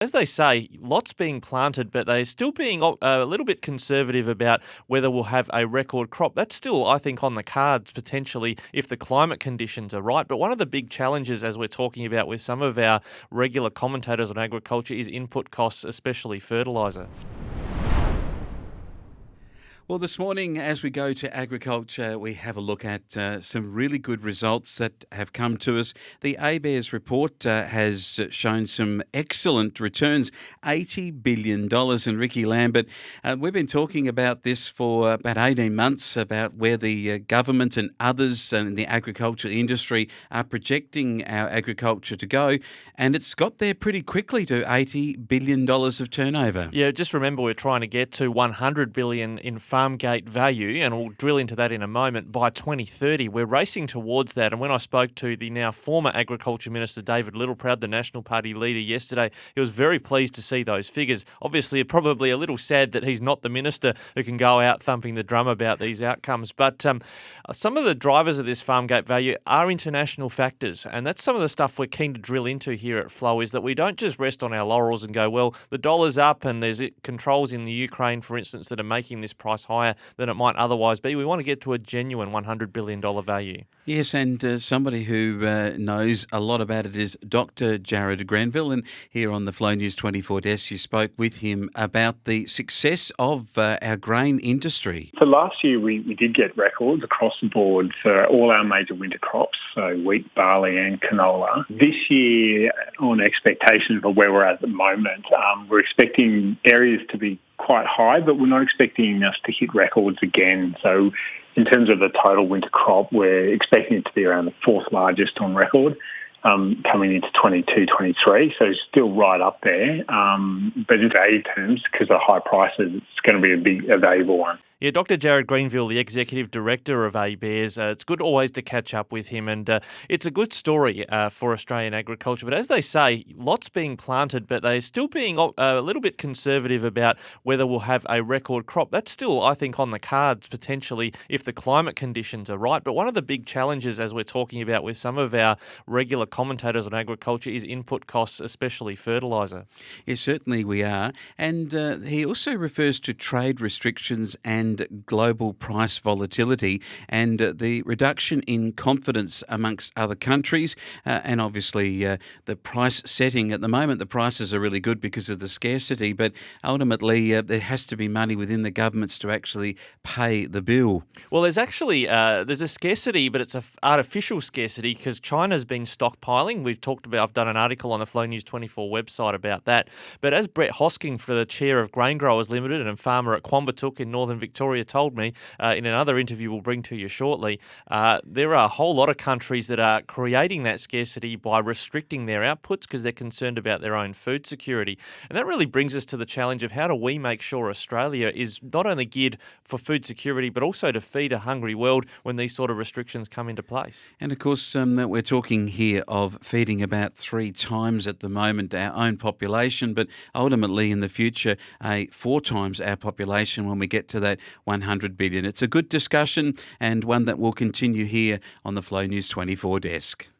As they say, lots being planted, but they're still being a little bit conservative about whether we'll have a record crop. That's still, I think, on the cards potentially if the climate conditions are right. But one of the big challenges, as we're talking about with some of our regular commentators on agriculture, is input costs, especially fertiliser. Well, this morning, as we go to agriculture, we have a look at some really good results that have come to us. The ABARES report has shown some excellent returns, $80 billion. And Rikki Lambert, we've been talking about this for about 18 months, about where the government and others in the agriculture industry are projecting our agriculture to go. And it's got there pretty quickly to $80 billion of turnover. Yeah, just remember we're trying to get to $100 billion in farm gate value, and we'll drill into that in a moment, by 2030. We're racing towards that, and when I spoke to the now former Agriculture Minister David Littleproud, the National Party leader, yesterday, he was very pleased to see those figures. Obviously, probably a little sad that he's not the minister who can go out thumping the drum about these outcomes, but some of the drivers of this farm gate value are international factors, and that's some of the stuff we're keen to drill into here at Flow, is that we don't just rest on our laurels and go, well, the dollar's up and there's controls in the Ukraine, for instance, that are making this price higher than it might otherwise be. We want to get to a genuine $100 billion value. Yes, and somebody who knows a lot about it is Dr. Jared Greenville. And here on the FlowNews24 desk, you spoke with him about the success of our grain industry. So last year we did get records across the board for all our major winter crops, so wheat, barley and canola. This year, on expectation for where we're at the moment, we're expecting areas to be quite high, but we're not expecting us to hit records again. So in terms of the total winter crop, we're expecting it to be around the fourth largest on record coming into 22-23, so still right up there. But in value terms, because of high prices, it's going to be a valuable one. Yeah, Dr. Jared Greenville, the Executive Director of ABARES, it's good always to catch up with him, and it's a good story for Australian agriculture. But as they say, lots being planted, but they're still being a little bit conservative about whether we'll have a record crop. That's still, I think, on the cards potentially if the climate conditions are right. But one of the big challenges, as we're talking about with some of our regular commentators on agriculture, is input costs, especially fertiliser. Yes, certainly we are. And he also refers to trade restrictions and global price volatility and the reduction in confidence amongst other countries. And obviously the price setting at the moment, the prices are really good because of the scarcity, but ultimately there has to be money within the governments to actually pay the bill. Well, there's actually there's a scarcity, but it's an artificial scarcity because China's been stockpiling. I've done an article on the FlowNews24 website about that. But as Brett Hosking, for the chair of Grain Growers Limited and a farmer at Quambatook in northern Victoria, told me in another interview we'll bring to you shortly, there are a whole lot of countries that are creating that scarcity by restricting their outputs because they're concerned about their own food security. And that really brings us to the challenge of how do we make sure Australia is not only geared for food security but also to feed a hungry world when these sort of restrictions come into place. And of course, we're talking here of feeding about 3 times at the moment our own population, but ultimately in the future, 4 times our population when we get to that 100 billion. It's a good discussion and one that will continue here on the Flow News 24 desk.